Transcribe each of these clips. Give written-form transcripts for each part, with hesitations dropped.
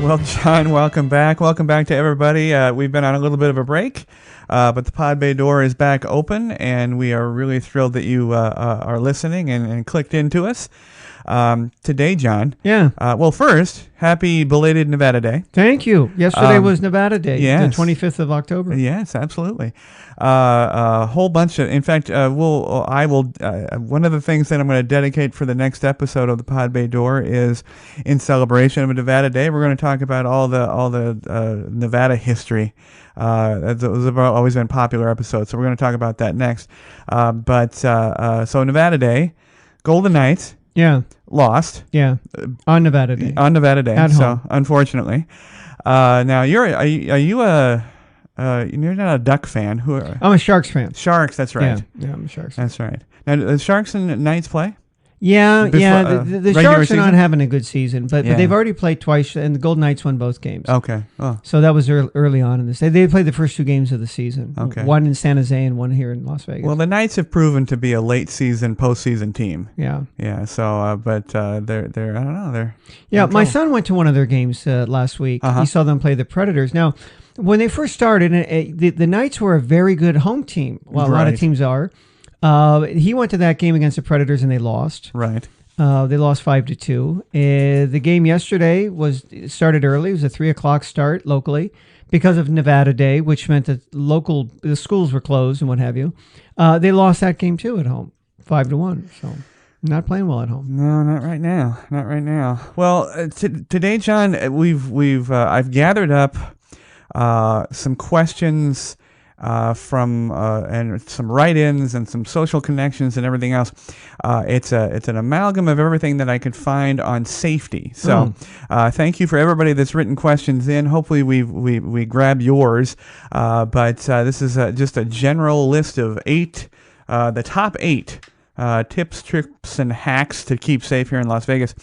Well, John, welcome back. Welcome back to everybody. We've been on a little bit of a break, but the Pod Bay door is back open, and we are really thrilled that you are listening and clicked into us. Today, John. Yeah. Well, first, happy belated Nevada Day. Thank you. Yesterday was Nevada Day, yes. the 25th of October. Yes, absolutely. A whole bunch of, in fact, one of the things that I'm going to dedicate for the next episode of the Pod Bay Door is in celebration of Nevada Day. We're going to talk about all the Nevada history. Those have always been popular episodes, so we're going to talk about that next. So Nevada Day, Golden Knights. Yeah. Lost. Yeah. On Nevada Day. On Nevada Day. At so home. Unfortunately. Now are you you're not a Duck fan. Who are I'm a Sharks fan. Sharks, that's right. Yeah, I'm a Sharks fan. That's right. Now the Sharks and Knights play? Yeah, Before, the Sharks are not having a good season, but they've already played twice, and the Golden Knights won both games. Okay. Oh. So that was early on in this. They played the first two games of the season. Okay. One in San Jose and one here in Las Vegas. Well, the Knights have proven to be a late season, postseason team. Yeah. Yeah. So, they're I don't know. They're my son went to one of their games last week. Uh-huh. He saw them play the Predators. Now, when they first started, the Knights were a very good home team. Well, a lot of teams are. He went to that game against the Predators and they lost. Right. They lost 5-2. The game yesterday started early. It was a 3:00 start locally because of Nevada Day, which meant that the schools were closed and what have you. They lost that game too at home, 5-1. So not playing well at home. No, not right now. Not right now. Well, today, John, I've gathered up some questions from and some write-ins and some social connections and everything else. It's an amalgam of everything that I could find on safety. So thank you for everybody that's written questions in. Hopefully we grab yours. But this is just a general list of the top 8 tips, tricks, and hacks to keep safe here in Las Vegas.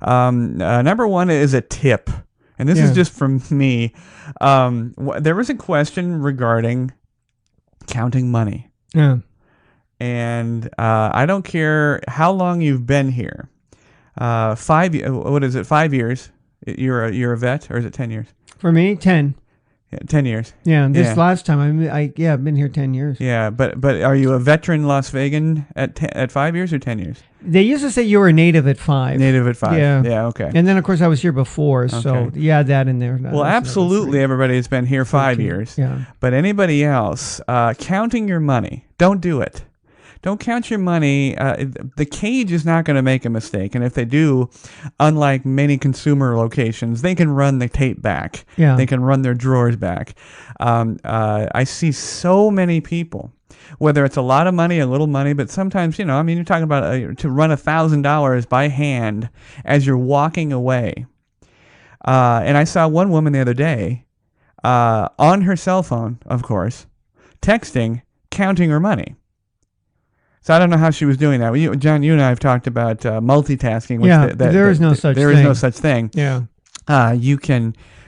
Number 1 is a tip. And this is just from me. There was a question regarding counting money. Yeah. And I don't care how long you've been here. 5 years? You're a vet, or is it 10 years? For me, 10. Yeah, 10 years. Yeah, last time I've been here 10 years. Yeah, but are you a veteran Las Vegan at 5 years or 10 years? They used to say you were a native at 5. Native at 5. Yeah. Yeah, okay. And then, of course, I was here before, so you add that in there. Well, absolutely, everybody has been here 5 years. Yeah. But anybody else, counting your money, don't do it. Don't count your money. The cage is not going to make a mistake. And if they do, unlike many consumer locations, they can run the tape back. Yeah. They can run their drawers back. I see so many people, whether it's a lot of money, a little money, but sometimes, you're talking about to run $1,000 by hand as you're walking away. And I saw one woman the other day on her cell phone, of course, texting, counting her money. So I don't know how she was doing that. John, you and I have talked about multitasking. Which there is no such thing. There is no such thing. Yeah.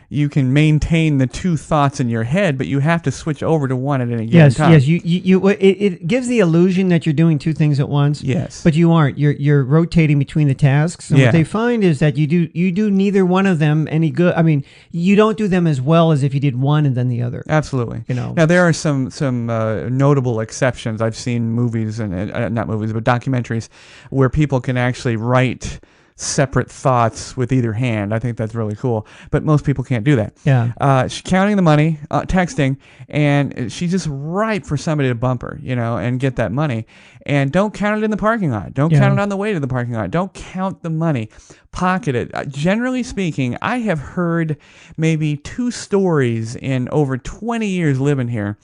You can maintain the two thoughts in your head, but you have to switch over to one at any given time. Yes. It gives the illusion that you're doing two things at once. Yes. But you aren't. You're rotating between the tasks. And what they find is that you do neither one of them any good. I mean, you don't do them as well as if you did one and then the other. Absolutely. Now there are some notable exceptions. I've seen movies and not movies, but documentaries where people can actually write separate thoughts with either hand. I think that's really cool. But most people can't do that. Yeah. She's counting the money, texting, and she's just ripe for somebody to bump her, and get that money. And don't count it in the parking lot. Don't count it on the way to the parking lot. Don't count the money. Pocket it. Generally speaking, I have heard maybe 2 stories in over 20 years living here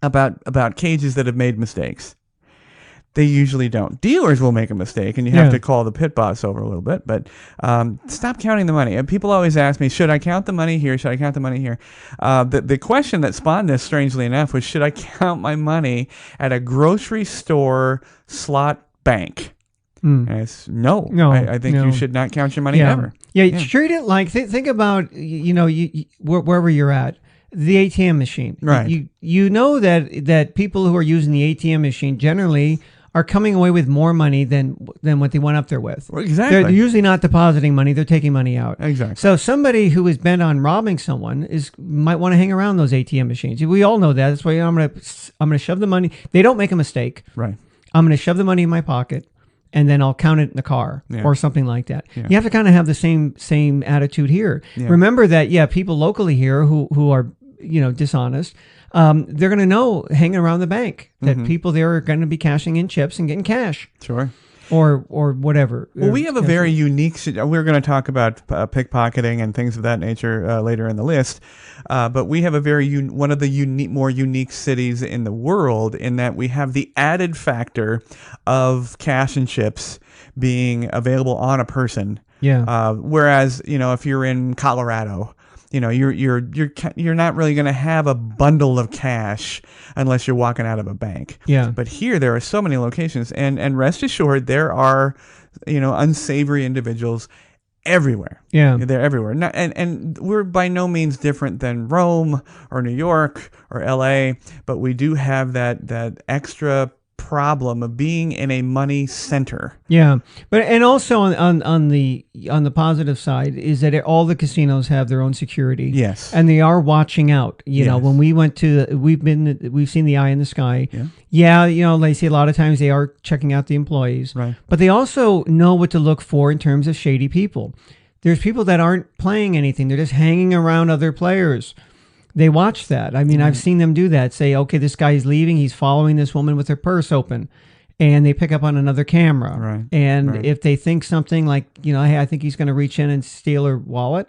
about cages that have made mistakes. They usually don't. Dealers will make a mistake, and you have to call the pit boss over a little bit. But stop counting the money. And people always ask me, should I count the money here? Should I count the money here? The question that spawned this, strangely enough, was, should I count my money at a grocery store slot bank? And it's no. I think you should not count your money ever. Yeah, treat it like, think about, wherever you're at. The ATM machine. Right. You know that people who are using the ATM machine generally are coming away with more money than what they went up there with. Exactly. They're usually not depositing money; they're taking money out. Exactly. So somebody who is bent on robbing someone might want to hang around those ATM machines. We all know that. That's why I'm gonna shove the money. They don't make a mistake. Right. I'm gonna shove the money in my pocket, and then I'll count it in the car or something like that. Yeah. You have to kind of have the same attitude here. Yeah. Remember that, people locally here who are, dishonest, they're going to know hanging around the bank that people there are going to be cashing in chips and getting cash. Sure. Or whatever. Well, we have a very unique. We're going to talk about pickpocketing and things of that nature later in the list, but we have one of the more unique cities in the world in that we have the added factor of cash and chips being available on a person. Yeah. Whereas if you're in Colorado, you're not really going to have a bundle of cash unless you're walking out of a bank. Yeah. But here there are so many locations, and rest assured there are, unsavory individuals everywhere. Yeah. They're everywhere. And we're by no means different than Rome or New York or LA, but we do have that extra problem of being in a money center. Yeah, but and also on the positive side is that all the casinos have their own security. Yes, and they are watching out. When we went to, we've seen the eye in the sky. Yeah, they say a lot of times they are checking out the employees. Right, but they also know what to look for in terms of shady people. There's people that aren't playing anything; they're just hanging around other players. They watch that. I mean, I've seen them do that. Say, okay, this guy's leaving. He's following this woman with her purse open. And they pick up on another camera. Right. And if they think something like, hey, I think he's going to reach in and steal her wallet,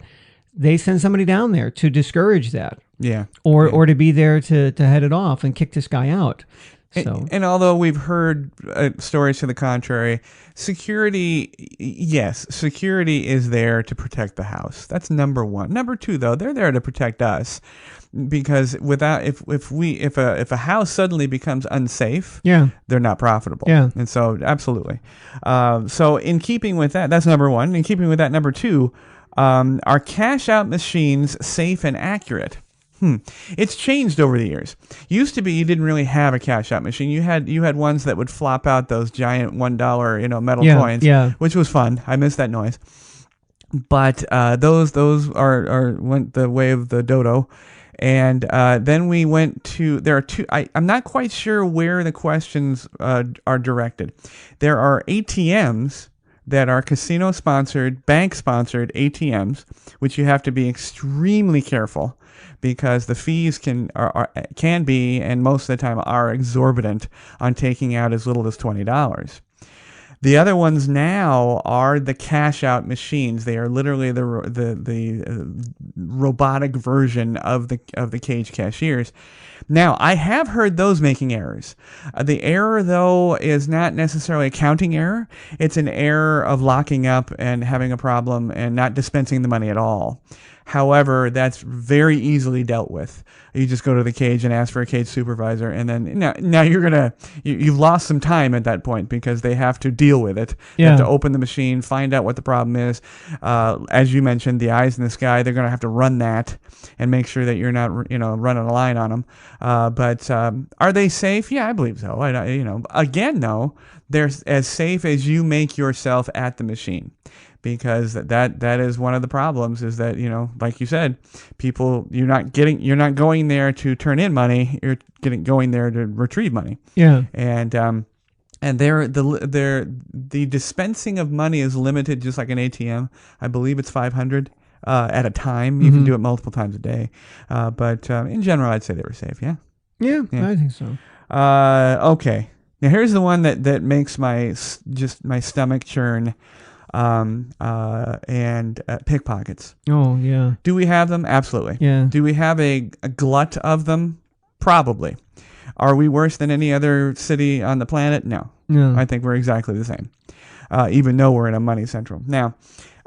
they send somebody down there to discourage that. Yeah. Or to be there to head it off and kick this guy out. So. And although we've heard stories to the contrary, security is there to protect the house. That's number one. Number two, though, they're there to protect us, because if a house suddenly becomes unsafe, they're not profitable. Yeah. And so absolutely. So in keeping with that, that's number one. In keeping with that, number two, are cash out machines safe and accurate? It's changed over the years. Used to be you didn't really have a cash out machine. You had ones that would flop out those giant $1 metal coins, which was fun. I miss that noise. But those went the way of the dodo. And then we went to, there are two, I'm not quite sure where the questions are directed. There are ATMs that are casino-sponsored, bank-sponsored ATMs, which you have to be extremely careful, because the fees can be, and most of the time are, exorbitant on taking out as little as $20. The other ones now are the cash out machines. They are literally the robotic version of the cage cashiers. Now, I have heard those making errors. The error, though, is not necessarily a counting error. It's an error of locking up and having a problem and not dispensing the money at all. However, that's very easily dealt with. You just go to the cage and ask for a cage supervisor, and then now you've lost some time at that point, because they have to deal with it. They have to open the machine, find out what the problem is. As you mentioned, the eyes in the sky, they're going to have to run that and make sure that you're not running a line on them. But are they safe? Yeah, I believe so. Again, though, they're as safe as you make yourself at the machine. Because that is one of the problems, is that, like you said, people, you're not going there to turn in money, you're going there to retrieve money. Yeah. And the dispensing of money is limited, just like an ATM. I believe it's 500 at a time. You can do it multiple times a day. But in general, I'd say they were safe. Yeah. Yeah, I think so. Okay. Now here's the one that makes my stomach churn. And pickpockets. Oh, yeah. Do we have them? Absolutely. Yeah. Do we have a glut of them? Probably. Are we worse than any other city on the planet? No. I think we're exactly the same, even though we're in a money central. Now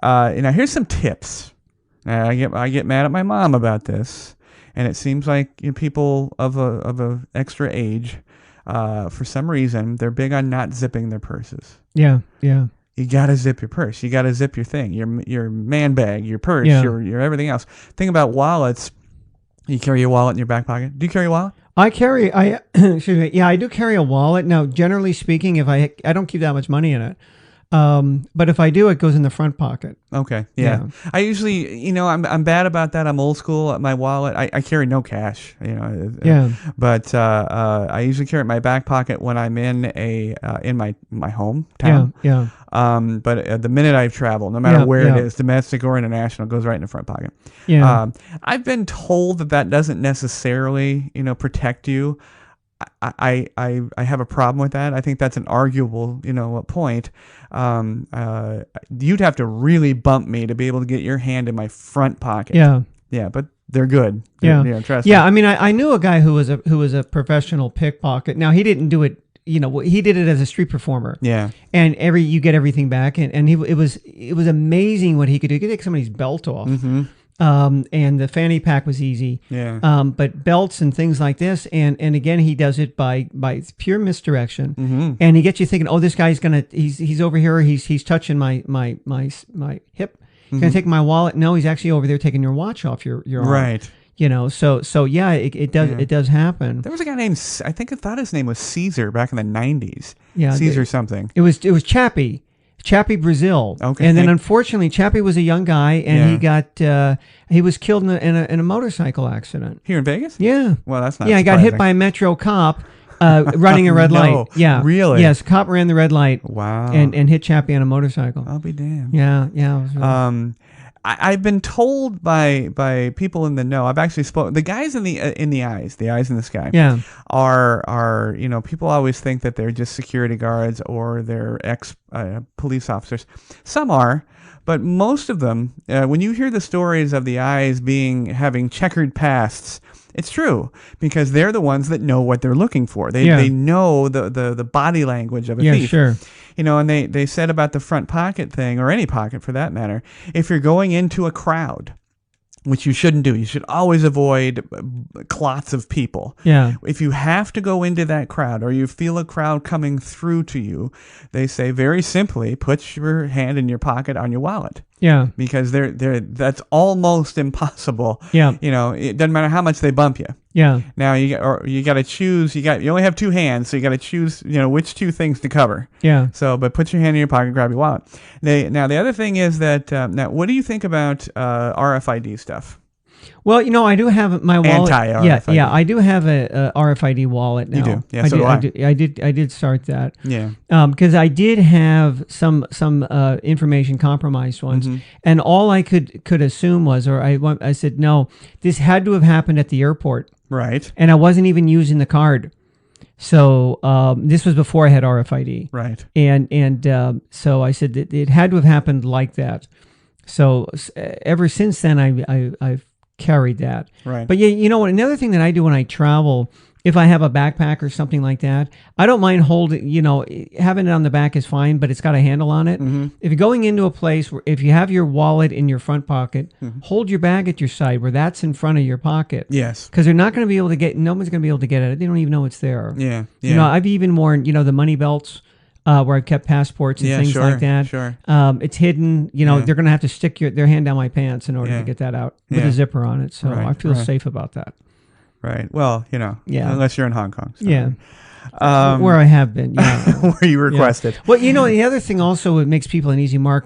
here's some tips. I get mad at my mom about this, and it seems like people of a extra age, for some reason, they're big on not zipping their purses. Yeah. Yeah. You gotta zip your purse. You gotta zip your thing, your man bag, your purse, your everything else. Thing about wallets, You carry your wallet in your back pocket? Do you carry a wallet? Excuse me. Yeah, I do carry a wallet. Now, generally speaking, if I don't keep that much money in it. But if I do, it goes in the front pocket. Okay. Yeah. I usually, I'm bad about that. I'm old school. My wallet, I carry no cash, Yeah. But I usually carry it in my back pocket when I'm in my hometown. Yeah. But the minute I travel, no matter where it is, domestic or international, it goes right in the front pocket. Yeah. I've been told that doesn't necessarily, protect you. I have a problem with that. I think that's an arguable, point. You'd have to really bump me to be able to get your hand in my front pocket. Yeah. Yeah, but they're good. Trust me. Yeah, I mean, I knew a guy who was a professional pickpocket. Now, he didn't do it. He did it as a street performer. Yeah. And you get everything back, and it was amazing what he could do. He could take somebody's belt off. Mm-hmm. And the fanny pack was easy. Yeah. But belts and things like this, and again, he does it by pure misdirection, mm-hmm. and he gets you thinking, oh, this guy's he's over here, he's touching my hip. He's gonna take my wallet. No, he's actually over there taking your watch off your arm. Right. So yeah, it does happen. There was a guy named, I thought his name was Caesar back in the 90s. Yeah. Caesar something. It was Chappie Brazil. Okay. And then unfortunately, Chappie was a young guy, and he was killed in a motorcycle accident. Here in Vegas? Yeah. Well, that's not Yeah, he got hit by a Metro cop running a red light. Yeah. Really? Yes, cop ran the red light. Wow. And hit Chappie on a motorcycle. I'll be damned. Yeah. It was really... I've been told by people in the know. I've actually spoken. The guys in the eyes in the sky. Yeah. Are people always think that they're just security guards or they're ex police officers. Some are, but most of them. When you hear the stories of the eyes having checkered pasts, it's true because they're the ones that know what they're looking for. They know the body language of a thief. Yeah, sure. And they said about the front pocket thing, or any pocket for that matter, if you're going into a crowd, which you shouldn't do, you should always avoid clots of people. Yeah. If you have to go into that crowd or you feel a crowd coming through to you, they say very simply, put your hand in your pocket on your wallet. Yeah. Because that's almost impossible. Yeah. It doesn't matter how much they bump you. Yeah. Now you got to choose. You only have two hands, so you got to choose. Which two things to cover. Yeah. So, but put your hand in your pocket, grab your wallet. Now the other thing is that now, what do you think about RFID stuff? Well, I do have my wallet. Anti-RFID. Yeah, I do have a RFID wallet now. You do? Yeah, so do I. I did start that. Yeah. Because I did have some information compromised once, and all I could assume was, or I said, no, this had to have happened at the airport. Right. And I wasn't even using the card. So this was before I had RFID. Right. And so I said that it had to have happened like that. So ever since then, I've carried that. Right. But yeah, what? Another thing that I do when I travel, if I have a backpack or something like that, I don't mind holding. Having it on the back is fine, but it's got a handle on it. Mm-hmm. If you're going into a place where, if you have your wallet in your front pocket, hold your bag at your side where that's in front of your pocket. Yes. Because they're not going to be able to get. No one's going to be able to get at it. They don't even know it's there. Yeah. Yeah. I've even worn the money belts. Where I've kept passports and things like that. Sure. It's hidden. They're going to have to stick their hand down my pants in order to get that out with a zipper on it. So I feel safe about that. Right. Well, unless you're in Hong Kong. So. Yeah. Where I have been. Yeah. Where you requested. Yeah. Well, the other thing also that makes people an easy mark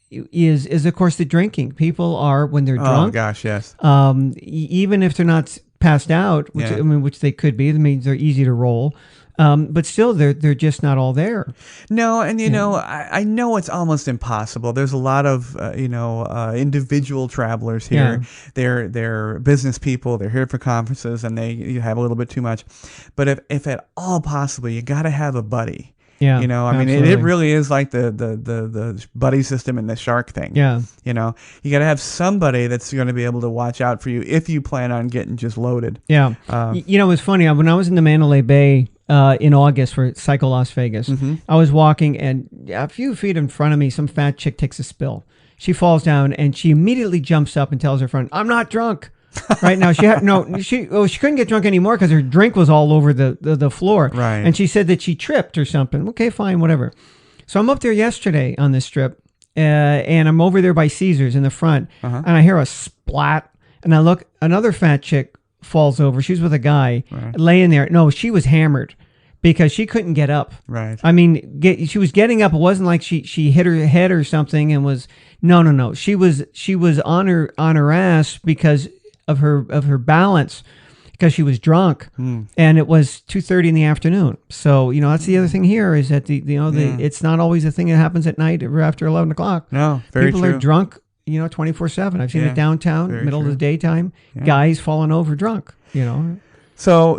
is of course the drinking. People are, when they're drunk. Oh gosh, yes. Even if they're not passed out, which they could be, that means they're easy to roll. But still, they're just not all there. No, and I know it's almost impossible. There's a lot of individual travelers here. Yeah. They're business people. They're here for conferences, and you have a little bit too much. But if at all possible, you got to have a buddy. Yeah, it really is like the buddy system and the shark thing. Yeah, you got to have somebody that's going to be able to watch out for you if you plan on getting just loaded. Yeah, it was funny when I was in the Mandalay Bay in August for Psycho Las Vegas. I was walking, and a few feet in front of me, some fat chick takes a spill. She falls down, and she immediately jumps up and tells her friend, "I'm not drunk." Right now, she couldn't get drunk anymore because her drink was all over the floor. Right. And she said that she tripped or something. Okay, fine, whatever. So I'm up there yesterday on this strip, and I'm over there by Caesars in the front, and I hear a splat, And I look, another fat chick falls over. She was with a guy laying there. No, she was hammered because she couldn't get up. Right. I mean, she was getting up. It wasn't like she hit her head or something and was no. She was on her ass because of her balance, because she was drunk, and it was 2:30 in the afternoon. So that's the other thing here is that it's not always a thing that happens at night or after 11 o'clock. No, very People true. are drunk, 24/7. I've seen it downtown, middle of the daytime, guys falling over drunk. So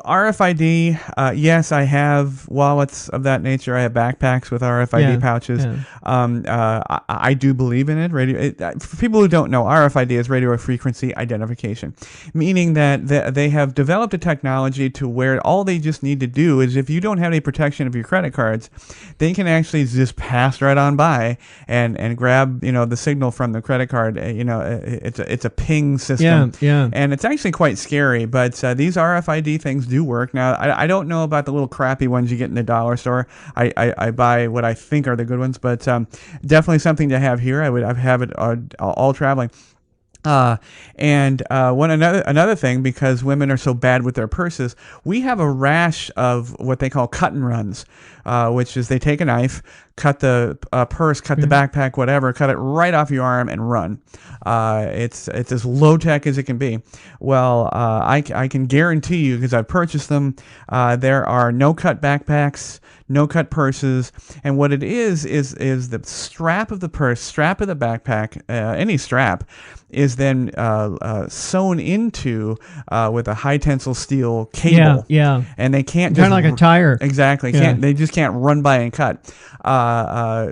RFID, yes, I have wallets of that nature. I have backpacks with RFID pouches. Yeah. I do believe in it. For people who don't know, RFID is radio frequency identification, meaning that they have developed a technology to where all they just need to do is, if you don't have any protection of your credit cards, they can actually just pass right on by and grab the signal from the credit card. It's a ping system. Yeah. And it's actually quite scary, but these RFID things do work. Now, I don't know about the little crappy ones you get in the dollar store. I buy what I think are the good ones, but definitely something to have here. I have it all traveling. Another thing, because women are so bad with their purses, we have a rash of what they call cut and runs, which is they take a knife, cut the purse, cut the backpack, whatever, cut it right off your arm and run. It's as low tech as it can be. Well, I can guarantee you, because I've purchased them, there are no cut backpacks, no cut purses, and what it is the strap of the purse, strap of the backpack, any strap, is then sewn into with a high tensile steel cable. Yeah. And they can't kind of like a tire. Exactly. They just can't run by and cut.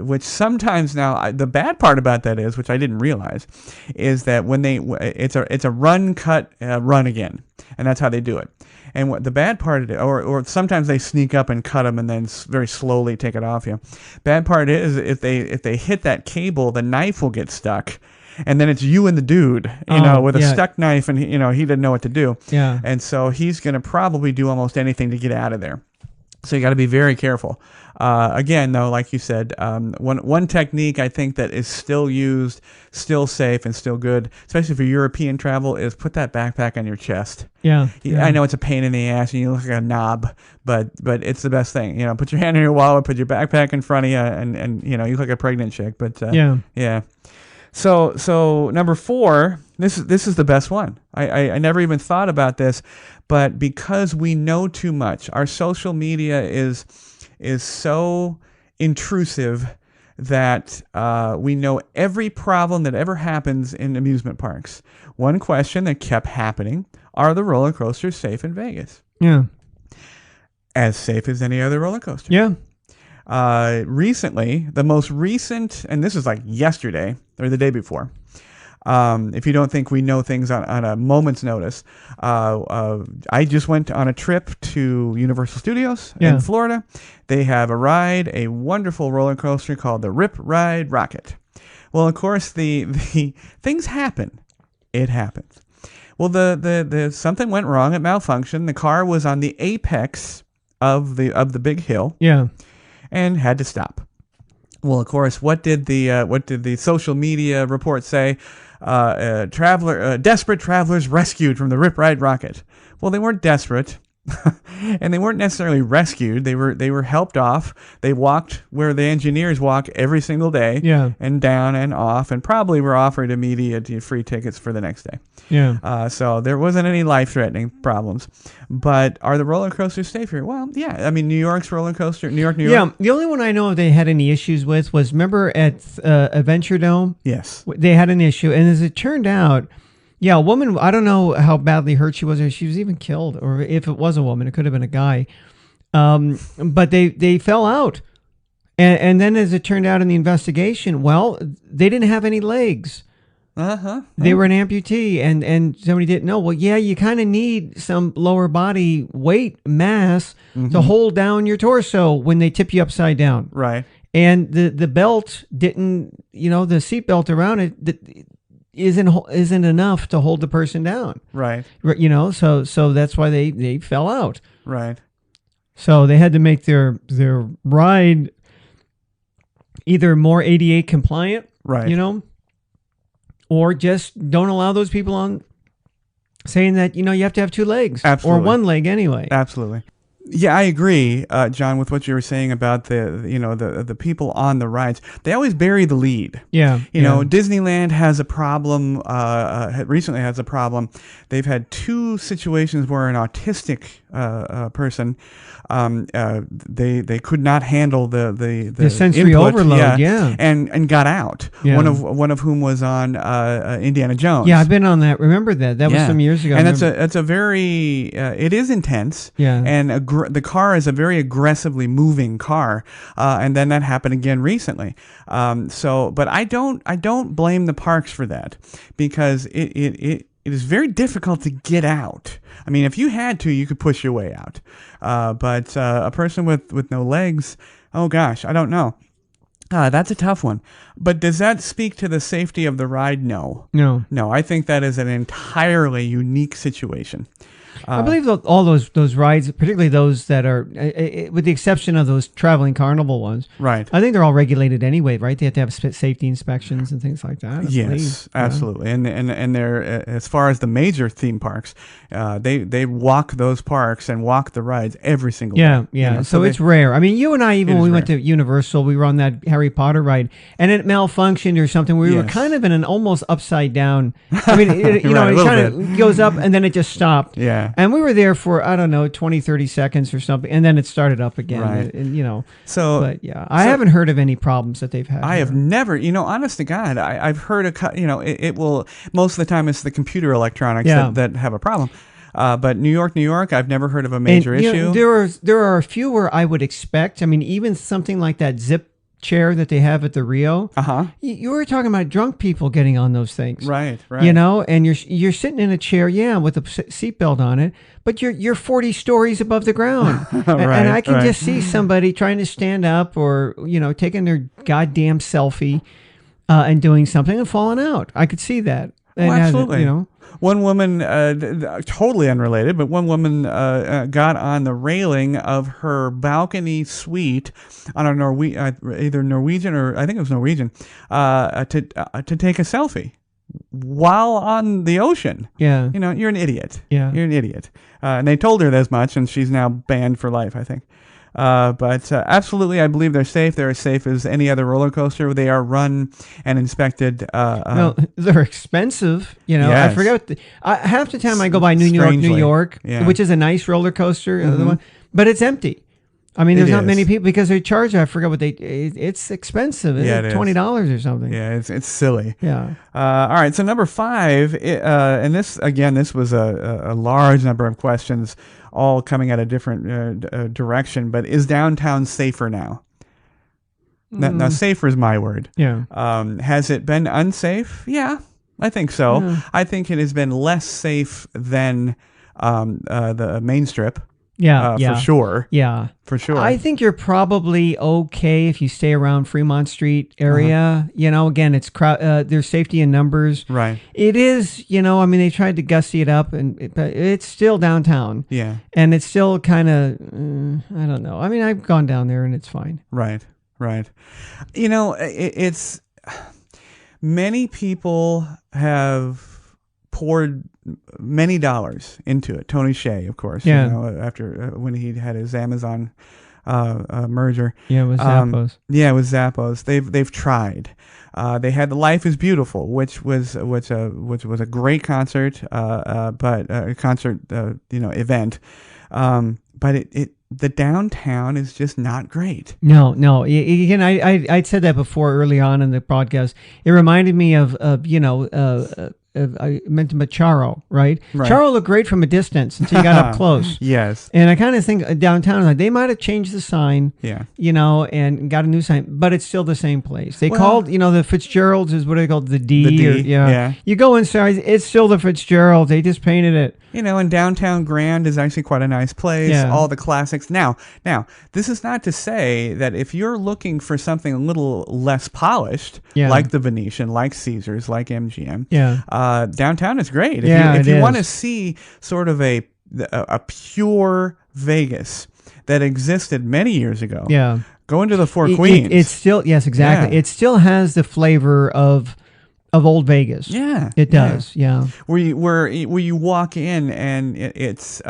Which sometimes now, the bad part about that is, which I didn't realize, is that when it's a run, cut, run again, and that's how they do it. And what the bad part of it, or sometimes they sneak up and cut them and then very slowly take it off you. Bad part is if they hit that cable, the knife will get stuck. And then it's you and the dude, with a stuck knife, and he didn't know what to do. Yeah. And so he's going to probably do almost anything to get out of there. So you got to be very careful. Again, though, like you said, one technique I think that is still used, still safe, and still good, especially for European travel, is put that backpack on your chest. Yeah. I know it's a pain in the ass and you look like a knob, but it's the best thing. Put your hand in your wallet, put your backpack in front of you, and you look like a pregnant chick. But yeah. So number 4, this is the best one. I never even thought about this, but because we know too much, our social media is so intrusive that we know every problem that ever happens in amusement parks. One question that kept happening: are the roller coasters safe in Vegas? Yeah. As safe as any other roller coaster. Yeah. Recently, the most recent, and this is like yesterday or the day before, if you don't think we know things on a moment's notice, I just went on a trip to Universal Studios in Florida. They have a wonderful roller coaster called the Rip Ride Rocket. Well, of course, the things happen. It happens. Well, the something went wrong. It malfunctioned. The car was on the apex of the big hill. Yeah. And had to stop. Well, of course, what did the social media report say? Desperate travelers rescued from the Rip Ride Rocket. Well, they weren't desperate, and they weren't necessarily rescued. They were helped off. They walked where the engineers walk every single day. Yeah. And down and off, and probably were offered immediate free tickets for the next day. Yeah. So there wasn't any life-threatening problems. But are the roller coasters safe here? Well, yeah. I mean, New York's roller coaster, New York. Yeah. The only one I know they had any issues with was, remember at Adventure Dome? Yes. They had an issue. And as it turned out, a woman, I don't know how badly hurt she was, or she was even killed, or if it was a woman, it could have been a guy. But they fell out. And then as it turned out in the investigation, they didn't have any legs. They were an amputee, and somebody didn't know. Well, you kind of need some lower body weight mass to hold down your torso when they tip you upside down. Right. And the belt didn't, the seat belt around it isn't enough to hold the person down. Right. So that's why they fell out. Right. So they had to make their ride either more ADA compliant, right, or just don't allow those people on, saying that, you have to have two legs. Absolutely. Or one leg anyway. Absolutely. Yeah, I agree, John, with what you were saying about the people on the rides. They always bury the lead. Yeah. You know, Disneyland has a problem. Recently has a problem. They've had 2 situations where an autistic person, they could not handle the sensory input, overload. and got out. Yeah. One of whom was on Indiana Jones. Yeah, I've been on that. Remember that? That was some years ago. And it's a very it is intense. Yeah. And the car is a very aggressively moving car, and then that happened again recently. But I don't blame the parks for that, because it is very difficult to get out. I mean, if you had to, you could push your way out. But a person with no legs, oh gosh, I don't know. That's a tough one. But does that speak to the safety of the ride? No. No, I think that is an entirely unique situation. I believe all those rides, particularly those that are, with the exception of those traveling carnival ones, right? I think they're all regulated anyway, right? They have to have safety inspections and things like that. Yes, absolutely. And they're, as far as the major theme parks, they walk those parks and walk the rides every single day. Yeah. So it's rare. I mean, you and I, even when we went to Universal, we were on that Harry Potter ride, and it malfunctioned or something. We were kind of in an almost upside down. I mean, it kind of goes up and then it just stopped. Yeah. And we were there for, I don't know, 20, 30 seconds or something, and then it started up again. Right. But I haven't heard of any problems that they've had. I have never, honest to God, I've heard it will, most of the time it's the computer electronics that have a problem. But New York, I've never heard of a major issue. There are a few where I would expect, I mean, even something like that zip chair that they have at the Rio. You were talking about drunk people getting on those things. Right. And you're sitting in a chair, with a seatbelt on it, but you're 40 stories above the ground. And I can just see somebody trying to stand up or, taking their goddamn selfie and doing something and falling out. I could see that. Absolutely. One woman, totally unrelated, but one woman got on the railing of her balcony suite on a either Norwegian or I think it was Norwegian, to take a selfie while on the ocean. Yeah. You're an idiot. Yeah. You're an idiot. And they told her as much, and she's now banned for life, I think. But absolutely, I believe they're safe. They're as safe as any other roller coaster. They are run and inspected. Well, they're expensive. Yes. I forget. Half the time I go by New York, which is a nice roller coaster, but it's empty. I mean, there's not many people because they charge. I forget what it's expensive. It's $20 or something. Yeah, it's silly. Yeah. All right. So number 5, and this was a large number of questions, all coming at a different direction. But is downtown safer now? Now, safer is my word. Yeah. Has it been unsafe? Yeah, I think so. Yeah. I think it has been less safe than the Main Strip. For sure. Yeah. For sure. I think you're probably okay if you stay around Fremont Street area. Again, it's there's safety in numbers. Right. It is, I mean, they tried to gussy it up, but it's still downtown. Yeah. And it's still kind of, I don't know. I mean, I've gone down there and it's fine. Right. It's many people have poured many dollars into it. Tony Hsieh, of course, after when he had his Amazon merger. Yeah, with Zappos. With Zappos. They've tried. They had the Life is Beautiful, which was a great concert, but a concert event. But the downtown is just not great. No. Again, I said that before early on in the podcast. It reminded me of I meant Charo, right? Charo looked great from a distance until you got up close. Yes. And I kind of think downtown, they might have changed the sign, and got a new sign, but it's still the same place. They called, the Fitzgerald's is what they called the D. The D, You go inside, it's still the Fitzgerald's. They just painted it. And downtown Grand is actually quite a nice place. Yeah. All the classics. Now, this is not to say that if you're looking for something a little less polished, like the Venetian, like Caesars, like MGM, downtown is great. If you want to see sort of a pure Vegas that existed many years ago, go into the Four Queens. It's still, yes, exactly. Yeah. It still has the flavor of of old Vegas. Yeah, it does. Yeah. Where you walk in and it's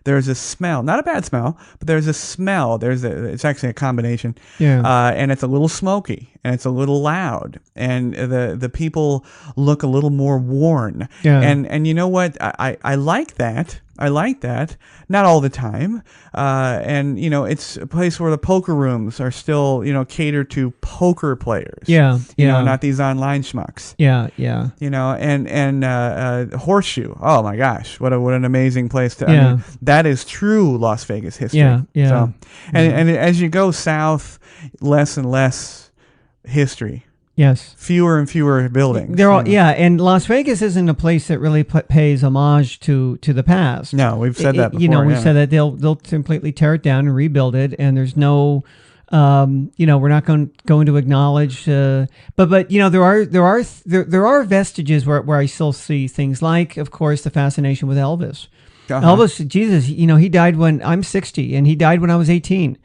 there's a smell, not a bad smell, but there's a smell. It's actually a combination. Yeah. And it's a little smoky and it's a little loud, and the people look a little more worn. Yeah. And you know what? I like that. I like that. Not all the time. And, it's a place where the poker rooms are still, catered to poker players. Yeah. Yeah. Not these online schmucks. Yeah. Yeah. And Horseshoe. Oh my gosh. What an amazing place to, Yeah. I mean, that is true Las Vegas history. Yeah. Yeah. So, and as you go south, less and less history. Yes. Fewer and fewer buildings. They're all, and Las Vegas isn't a place that really pays homage to the past. No, we've said that before. We've said that they'll completely tear it down and rebuild it, and there's no, we're not going to acknowledge. But there are vestiges where I still see things like, of course, the fascination with Elvis. Elvis, Jesus, he died when I'm 60, and he died when I was 18.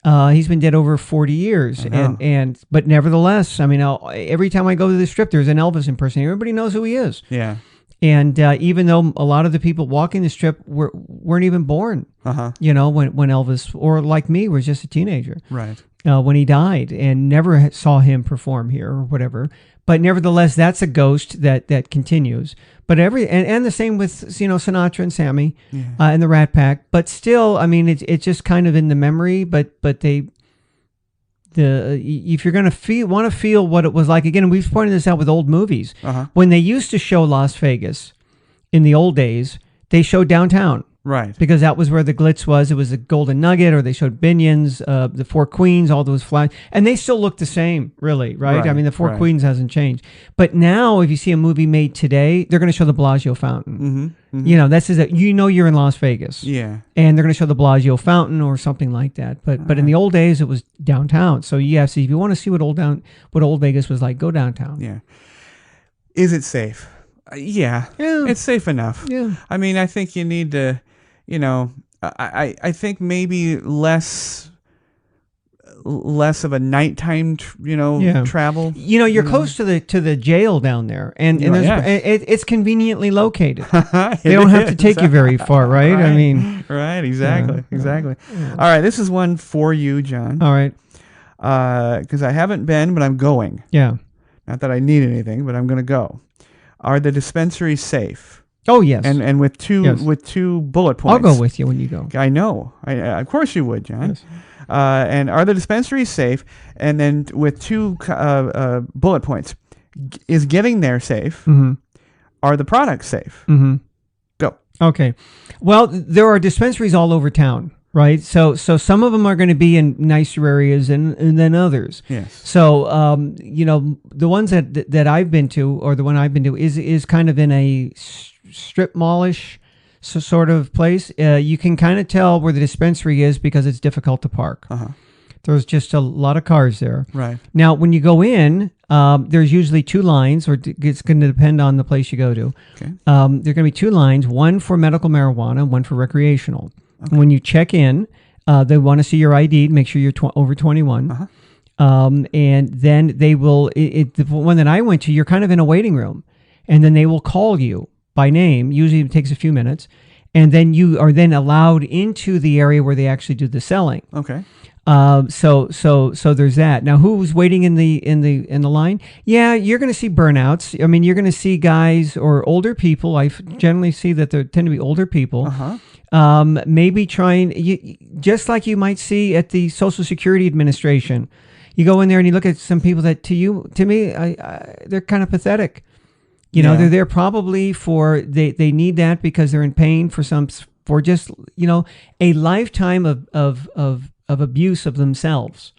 He's been dead over 40 years, but nevertheless, I mean, every time I go to the Strip, there's an Elvis impersonator. Everybody knows who he is. Yeah. And even though a lot of the people walking the Strip weren't even born, when Elvis, or like me, was just a teenager, right? When he died, and never saw him perform here or whatever. But nevertheless, that's a ghost that continues. But and the same with Sinatra and Sammy, and the Rat Pack. But still, I mean, it's just kind of in the memory. But if you're gonna want to feel what it was like again, and we've pointed this out with old movies. When they used to show Las Vegas in the old days, they showed downtown. Right. Because that was where the glitz was. It was the Golden Nugget, or they showed Binions, the Four Queens, all those flags. And they still look the same, really, right? I mean, the Four Queens hasn't changed. But now, if you see a movie made today, they're going to show the Bellagio Fountain. This is you're in Las Vegas. Yeah. And they're going to show the Bellagio Fountain or something like that. But in the old days, it was downtown. So, yes, if you want to see what old Vegas was like, go downtown. Yeah. Is it safe? Yeah. It's safe enough. Yeah. I mean, I think you need to... I think maybe less of a nighttime, travel. You're close to the jail down there, and it's conveniently located. They don't have to take you very far, right? I mean, right? Exactly. All right, this is one for you, John. All right, because I haven't been, but I'm going. Yeah. Not that I need anything, but I'm going to go. Are the dispensaries safe? Oh yes, and with two bullet points. I'll go with you when you go. I know. Of course you would, John. Yes. And are the dispensaries safe? And then with two bullet points, is getting there safe? Mm-hmm. Are the products safe? Mm-hmm. Go. Okay. Well, there are dispensaries all over town, right? So some of them are going to be in nicer areas and then others. Yes. So the ones that I've been to, or the one I've been to, is kind of in a strip mallish sort of place. You can kind of tell where the dispensary is because it's difficult to park. There's just a lot of cars there. Right. Now, when you go in, there's usually two lines, or it's going to depend on the place you go to. Okay. There are going to be two lines, one for medical marijuana, one for recreational. Okay. When you check in, they want to see your ID to make sure you're over 21. And then they will, the one that I went to, you're kind of in a waiting room. And then they will call you by name. Usually it takes a few minutes. And then you are then allowed into the area where they actually do the selling. Okay. So there's that. Now, who's waiting in the line? Yeah, you're going to see burnouts. I mean, you're going to see guys or older people. I generally see that there tend to be older people. Maybe just like you might see at the Social Security Administration. You go in there and you look at some people that to me, they're kind of pathetic. They're there probably they need that because they're in pain for just a lifetime of abuse of themselves.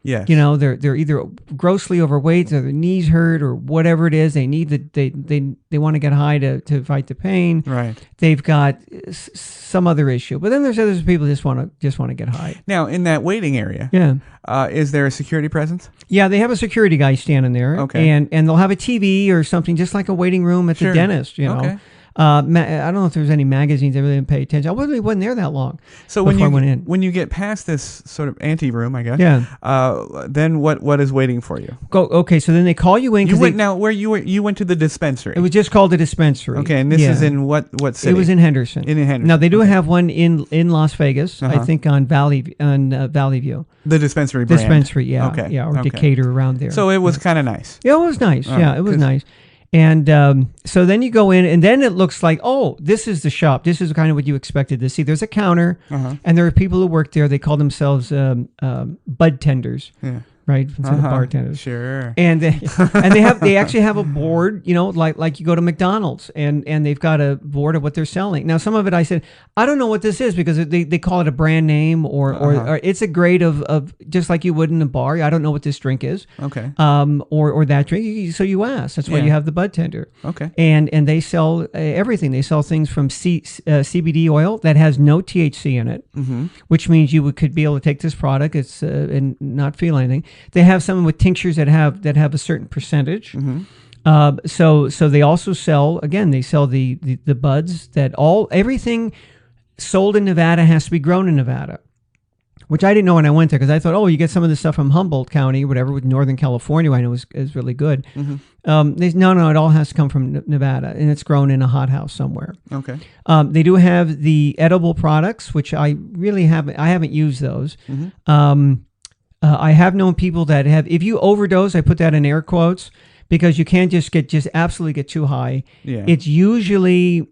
Yes. They're either grossly overweight, or their knees hurt, or whatever it is. They need they want to get high to fight the pain. Right. They've got some other issue. But then there's other people just want to get high. Now, in that waiting area, is there a security presence? Yeah, they have a security guy standing there. Okay. And they'll have a TV or something, just like a waiting room at the dentist, Okay. I don't know if there was any magazines. I really didn't pay attention. I wasn't there that long. So before I went in. when you get past this sort of ante room, I guess. Yeah. Then what is waiting for you? Okay. So then they call you in. You went now. Where you went to the dispensary? It was just called the dispensary. Okay, and this is in what city? It was in Henderson. In Henderson. Now they do have one in Las Vegas. I think on Valley View. The dispensary brand. Dispensary, yeah. Okay. Yeah, or Decatur around there. So it was kind of nice. Yeah, it was nice. Yeah, it was nice. And so then you go in, and then it looks like, oh, this is the shop. This is kind of what you expected to see. There's a counter, and there are people who work there. They call themselves bud tenders. Yeah. Right, instead of bartenders. Sure. And they actually have a board, like you go to McDonald's, and they've got a board of what they're selling. Now, some of it I said, I don't know what this is, because they call it a brand name or it's a grade of just like you would in a bar. I don't know what this drink is. Okay. Or that drink. So you ask. That's why you have the bud tender. Okay. And they sell everything. They sell things from CBD oil that has no THC in it, which means you could be able to take this product and not feel anything. They have some with tinctures that have a certain percentage. So they also sell, again, they sell the buds that everything sold in Nevada has to be grown in Nevada, which I didn't know when I went there, because I thought, you get some of this stuff from Humboldt County or whatever, with Northern California, I know is really good. No, it all has to come from Nevada, and it's grown in a hothouse somewhere. Okay. They do have the edible products, which I haven't used those. I have known people that have, if you overdose, I put that in air quotes, because you can't just absolutely get too high. Yeah. It's usually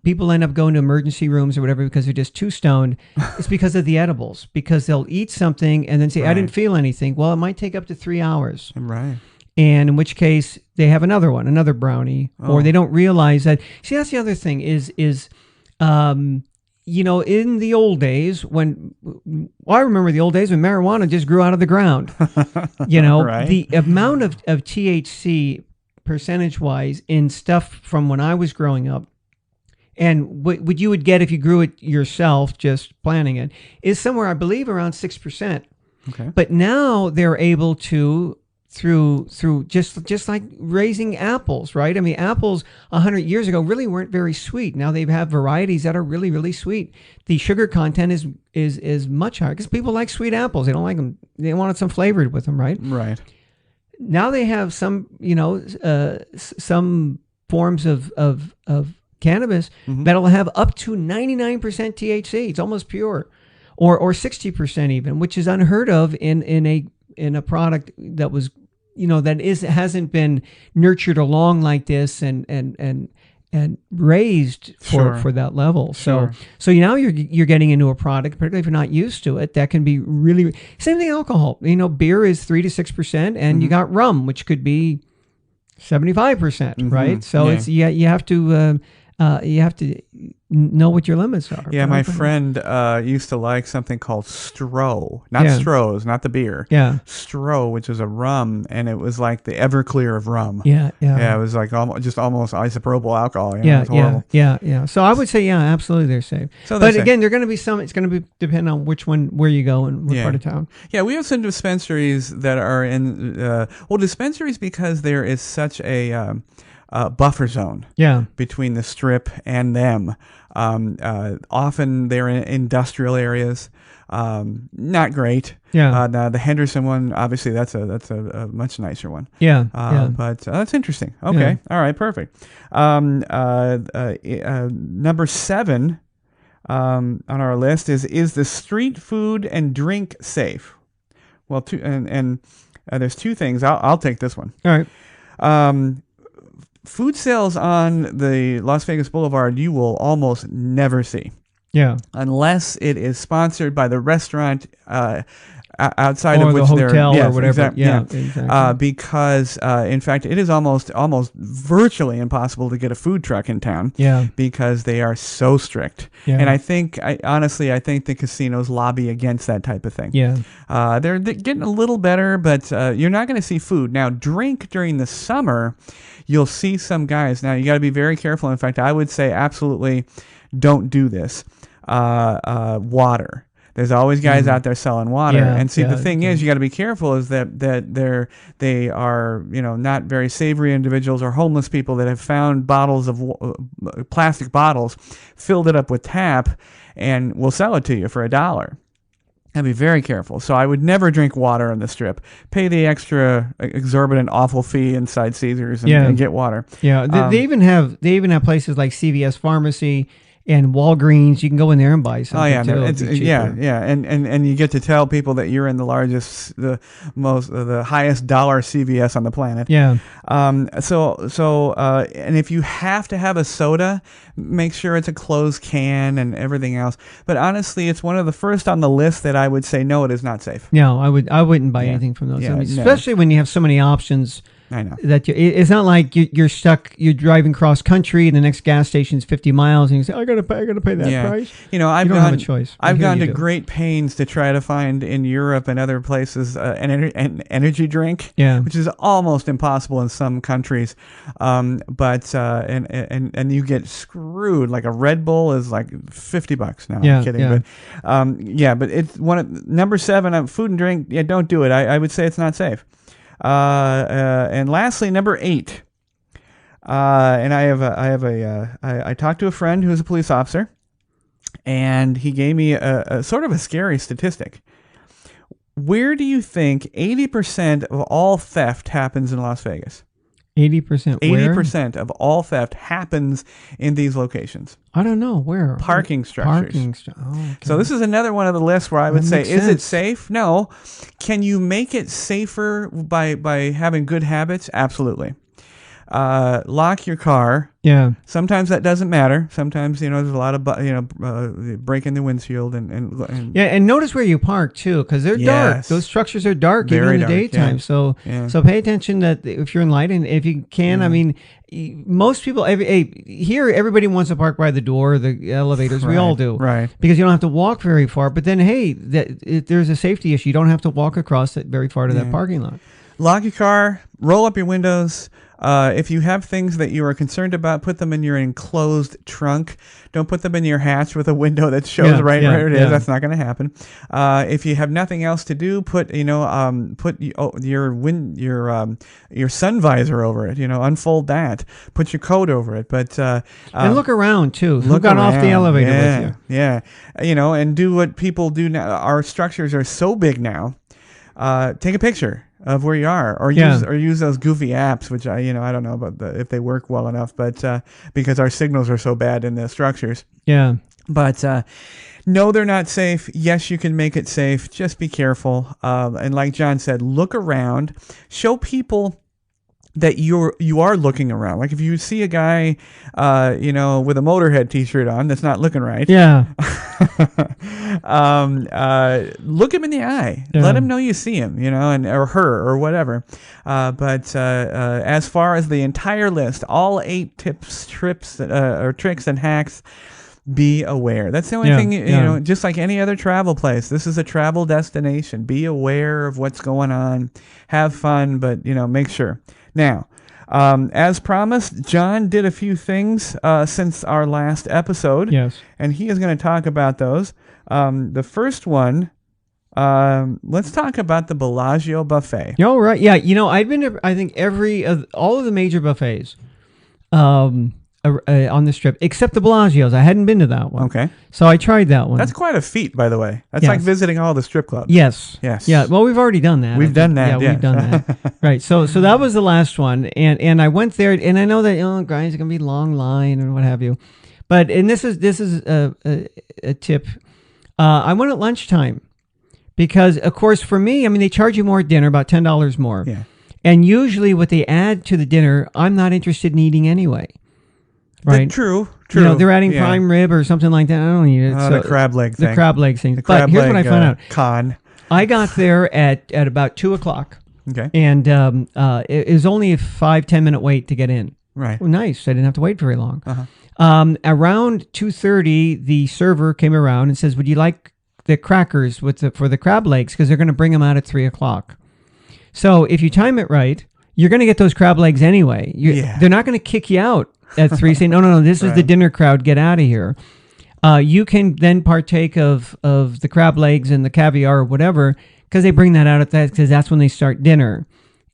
people end up going to emergency rooms or whatever because they're just too stoned. It's because of the edibles, because they'll eat something and then say, I didn't feel anything. Well, it might take up to 3 hours. Right. And in which case they have another brownie, or they don't realize that. See, that's the other thing is in the old days I remember the old days when marijuana just grew out of the ground. Right. The amount of THC percentage-wise in stuff from when I was growing up, and what you would get if you grew it yourself, just planting it, is somewhere, I believe, around 6%. Okay. But now they're able to, through just like raising apples, right? I mean, apples 100 years ago really weren't very sweet. Now they have varieties that are really, really sweet. The sugar content is much higher because people like sweet apples. They don't like them. They wanted some flavored with them, right? Right. Now they have some, some forms of cannabis that'll have up to 99% THC. It's almost pure, or 60% even, which is unheard of in a product that was, hasn't been nurtured along like this and raised for that level. So now you're getting into a product, particularly if you're not used to it, that can be really, same thing alcohol. Beer is 3 to 6%, and you got rum, which could be 75%, right? So it's you have to know what your limits are. Yeah, my friend used to like something called Stro. Not Stroh's, not the beer. Yeah. Stro, which is a rum, and it was like the Everclear of rum. Yeah. Yeah, it was like almost isopropyl alcohol. Yeah. So I would say, absolutely, they're safe. But again, they're going to be it's going to be depend on where you go and what part of town. Yeah, we have some dispensaries that are in, dispensaries, because there is such a buffer zone between the Strip and them. Often they're in industrial areas. Not great. Yeah. Now the Henderson one, obviously, that's a much nicer one. Yeah. But that's interesting. Okay. Yeah. All right. Perfect. Number 7 on our list is the street food and drink safe? Well, there's 2 things. I'll take this one. All right. Food sales on the Las Vegas Boulevard you will almost never see. Yeah. Unless it is sponsored by the restaurant outside or of which the hotel they're... or whatever. Exactly. Because, in fact, it is almost virtually impossible to get a food truck in town because they are so strict. Yeah. And I think the casinos lobby against that type of thing. Yeah. They're getting a little better, but you're not going to see food. Now, drink during the summer, you'll see some guys. Now, you got to be very careful. In fact, I would say absolutely don't do this. Water. There's always guys out there selling water. Yeah, and see, yeah, the thing is, you got to be careful is that they are, not very savory individuals or homeless people that have found bottles of plastic bottles, filled it up with tap, and will sell it to you for $1. I'd be very careful. So I would never drink water on the Strip. Pay the extra exorbitant awful fee inside Caesars and get water. Yeah, they even have places like CVS Pharmacy and Walgreens. You can go in there and buy something. Oh yeah, and you get to tell people that you're in the highest dollar CVS on the planet. Yeah. And if you have to have a soda, make sure it's a closed can and everything else. But honestly, it's one of the first on the list that I would say no, it is not safe. No, I wouldn't buy anything from those. Yeah, especially when you have so many options. I know that it's not like you're stuck. You're driving cross country, and the next gas station's 50 miles, and you say, "I gotta pay that price." I've don't have a choice. I've gone to great pains to try to find in Europe and other places an energy drink, which is almost impossible in some countries. But you get screwed. Like a Red Bull is like $50 now. I'm kidding, but it's number 7 food and drink. Yeah, don't do it. I would say it's not safe. And lastly, number 8. And I talked to a friend who's a police officer, and he gave me a sort of a scary statistic. Where do you think 80% of all theft happens in Las Vegas? 80% where? 80% of all theft happens in these locations. I don't know. Where? Parking structures. Okay. So this is another one of the lists where I would say, is it safe? No. Can you make it safer by having good habits? Absolutely. Lock your car. Yeah. Sometimes that doesn't matter. Sometimes, there's a lot of, breaking the windshield and and notice where you park too, because they're dark. Those structures are dark even in the daytime. Yeah. So pay attention that if you're in light, and if you can, I mean, most people here, everybody wants to park by the door, the elevators. We all do, right? Because you don't have to walk very far. But then, if there's a safety issue. You don't have to walk across it very far to that parking lot. Lock your car. Roll up your windows. If you have things that you are concerned about, put them in your enclosed trunk. Don't put them in your hatch with a window that shows where it is. That's not going to happen. If you have nothing else to do, put your sun visor over it. Unfold that. Put your coat over it. But and look around too. Who got off the elevator with you? Yeah. And do what people do now. Our structures are so big now. Take a picture of where you are, or use those goofy apps, which I don't know about if they work well enough, but because our signals are so bad in the structures. Yeah. But no, they're not safe. Yes, you can make it safe. Just be careful. And like John said, look around. Show people that you are looking around. Like if you see a guy, with a Motorhead T-shirt on that's not looking right. Yeah. Look him in the eye. Yeah. Let him know you see him, or her or whatever. But as far as the entire list, all 8 tips, trips, or tricks and hacks, be aware. That's the only thing, just like any other travel place. This is a travel destination. Be aware of what's going on. Have fun, but, make sure. Now, as promised, John did a few things since our last episode. Yes. And he is going to talk about those. The first one, let's talk about the Bellagio Buffet. Oh, right. Yeah. I've been to, I think, all of the major buffets on the Strip, except the Bellagio's. I hadn't been to that one. Okay. So I tried that one. That's quite a feat, by the way. That's like visiting all the strip clubs. Yes. Yes. Yeah. Well, we've already done that. We've done that. Yeah, we've done that. Right. So that was the last one, and I went there, and I know that guys, it's gonna be long line and what have you, and this is a tip. I went at lunchtime because, of course, for me, they charge you more at dinner, about $10 more. Yeah. And usually, what they add to the dinner, I'm not interested in eating anyway. Right. True. They're adding prime rib or something like that. I don't need it. The crab leg thing. The crab leg thing. But here's what I found out. Con. I got there at about 2:00. Okay. And it was only a 5-10 minute wait to get in. Right. Well, nice. I didn't have to wait very long. Uh-huh. Around 2:30, the server came around and says, "Would you like the crackers for the crab legs? Because they're going to bring them out at 3:00. So if you time it right, you're going to get those crab legs anyway. They're not going to kick you out at 3 saying, no, this is the dinner crowd, get out of here. you can then partake of the crab legs and the caviar or whatever, because they bring that out at that, because that's when they start dinner,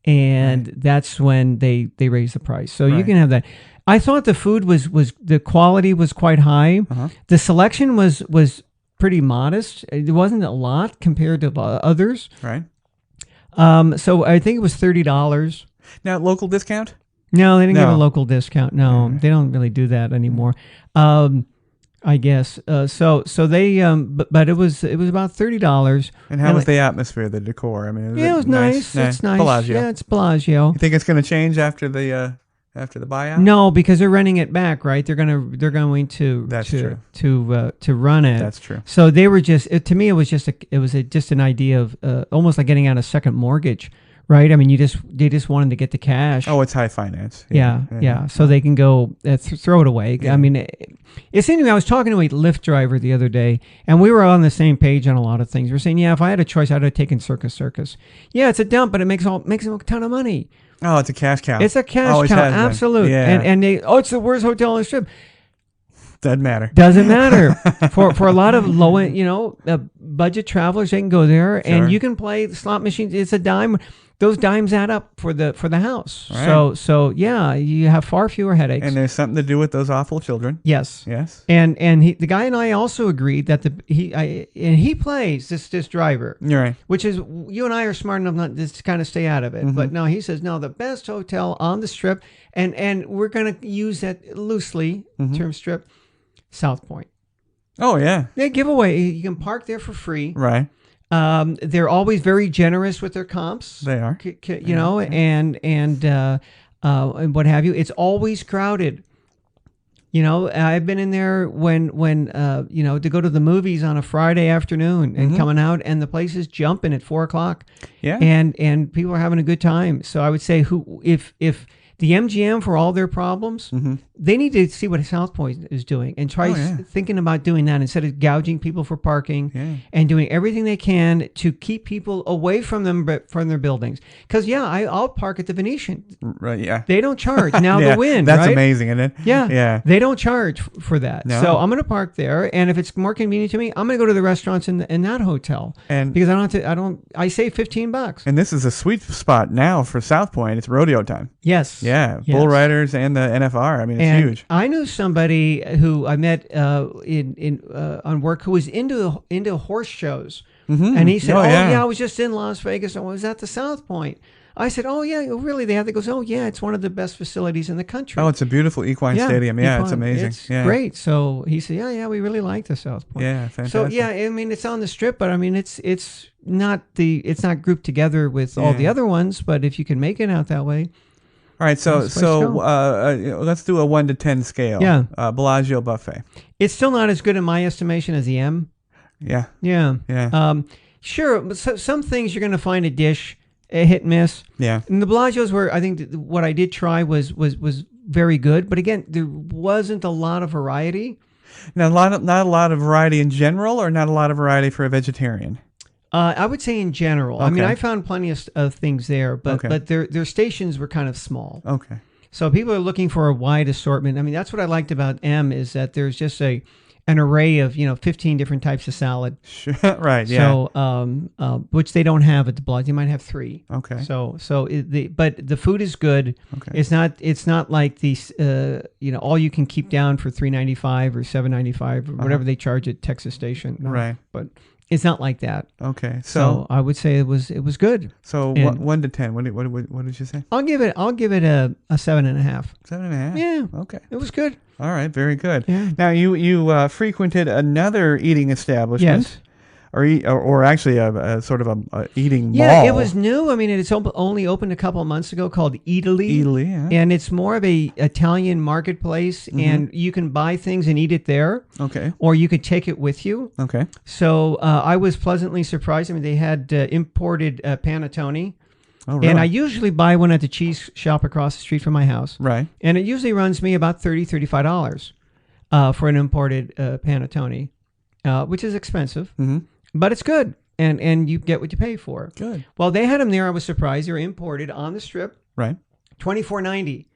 and that's when they raise the price. So you can have that. I thought the food was the quality was quite high. The selection was pretty modest. It wasn't a lot compared to others. Right. So I think it was $30. Now, local discount? No, they didn't give a local discount. No, they don't really do that anymore. I guess. So they but it was about $30. And how was the atmosphere, the decor? I mean, it was nice. It's nice. Bellagio. Yeah, it's Bellagio. You think it's going to change after the buyout? No, because they're renting it back, right? They're going to That's true. to run it. That's true. So they were to me it was just an idea of almost like getting out a second mortgage. Right, I mean, they just wanted to get the cash. Oh, it's high finance. Yeah. So they can go throw it away. Yeah. I mean, it's interesting. I was talking to a Lyft driver the other day, and we were on the same page on a lot of things. We're saying, if I had a choice, I'd have taken Circus Circus. Yeah, it's a dump, but it makes a ton of money. Oh, it's a cash cow. It's a cash cow, absolutely. Yeah. And it's the worst hotel on the strip. Doesn't matter. Doesn't matter. for a lot of low end, budget travelers, they can go there, and you can play the slot machines. It's a dime. Those dimes add up for the house. Right. So yeah, you have far fewer headaches. And there's something to do with those awful children. Yes. And the guy and I also agreed that he plays this driver. You're right. Which is, you and I are smart enough not to kind of stay out of it. But no, he says no, the best hotel on the strip, and we're going to use that loosely term strip, South Point. Oh yeah. They give away. You can park there for free. Right. They're always very generous with their comps. They are, and what have you. It's always crowded. I've been in there when to go to the movies on a Friday afternoon and coming out, and the place is jumping at 4:00. Yeah, and people are having a good time. So I would say, if the MGM, for all their problems, they need to see what South Point is doing and try thinking about doing that instead of gouging people for parking and doing everything they can to keep people away from their buildings. Because I'll park at the Venetian. Right. Yeah. They don't charge now. The Wynn. That's right? amazing, isn't it? Yeah. They don't charge for that. No. So I'm going to park there, and if it's more convenient to me, I'm going to go to the restaurants in that hotel. And because I save $15. And this is a sweet spot now for South Point. It's rodeo time. Yes. Yeah, bull riders and the NFR. I mean, it's huge. I knew somebody who I met on work who was into horse shows, and he said, I was just in Las Vegas. I was at the South Point. I said, oh yeah, really? They have? They goes, oh yeah, it's one of the best facilities in the country. Oh, it's a beautiful equine stadium. Yeah, it's amazing. It's great. So he said, yeah, we really like the South Point. Yeah, fantastic. So yeah, I mean, it's on the Strip, but I mean, it's not grouped together with all the other ones. But if you can make it out that way. All right, so let's do a 1 to 10 scale. Yeah. Bellagio Buffet. It's still not as good in my estimation as the M. Yeah. Yeah. Sure. So, some things you're going to find a dish, a hit and miss. Yeah. And the Bellagio's where I think what I did try was very good, but again, there wasn't a lot of variety. Now, not a lot of variety in general, or not a lot of variety for a vegetarian. I would say in general. Okay. I mean, I found plenty of things there, but their stations were kind of small. Okay. So people are looking for a wide assortment. I mean, that's what I liked about M, is that there's just an array of 15 different types of salad. Sure. Right. Yeah. So which they don't have at the Bellagio. You might have 3. Okay. But the food is good. Okay. It's not like these all you can keep down for $3.95 or $7.95 or whatever they charge at Texas Station. No, right. But it's not like that. Okay, so I would say it was good. So 1 to 10. What did you say? I'll give it a 7.5. 7.5. Yeah. Okay. It was good. All right. Very good. Yeah. Now you frequented another eating establishment. Yes. Or actually a sort of a eating mall. Yeah, it was new. I mean, it's only opened a couple of months ago, called Eataly. Eataly, yeah. And it's more of a Italian marketplace, and you can buy things and eat it there. Okay. Or you could take it with you. Okay. So I was pleasantly surprised. I mean, they had imported panettone. Oh, really? And I usually buy one at the cheese shop across the street from my house. Right. And it usually runs me about $35 for an imported panettone, which is expensive. Mm-hmm. But it's good, and you get what you pay for. Good. Well, they had them there. I was surprised. They were imported on the Strip. Right. $24.90.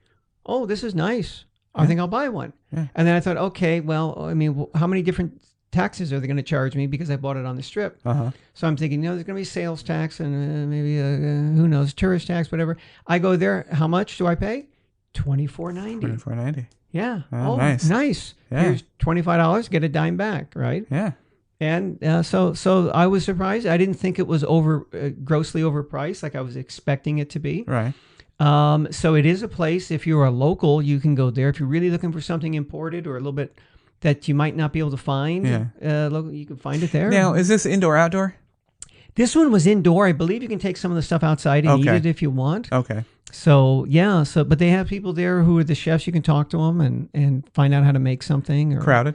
Oh, this is nice. I think I'll buy one. Yeah. And then I thought, okay, well, I mean, how many different taxes are they going to charge me because I bought it on the Strip? So I'm thinking, there's going to be sales tax and maybe who knows, tourist tax, whatever. I go there. How much do I pay? $24.90. $24.90. Yeah. Oh, nice. Nice. Yeah. Here's $25. Get a dime back. Right. Yeah. And so I was surprised. I didn't think it was grossly overpriced like I was expecting it to be. Right. So it is a place. If you're a local, you can go there. If you're really looking for something imported or a little bit that you might not be able to find, you can find it there. Now, is this indoor outdoor? This one was indoor. I believe you can take some of the stuff outside and eat it if you want. Okay. So yeah. But they have people there who are the chefs. You can talk to them and find out how to make something. Crowded?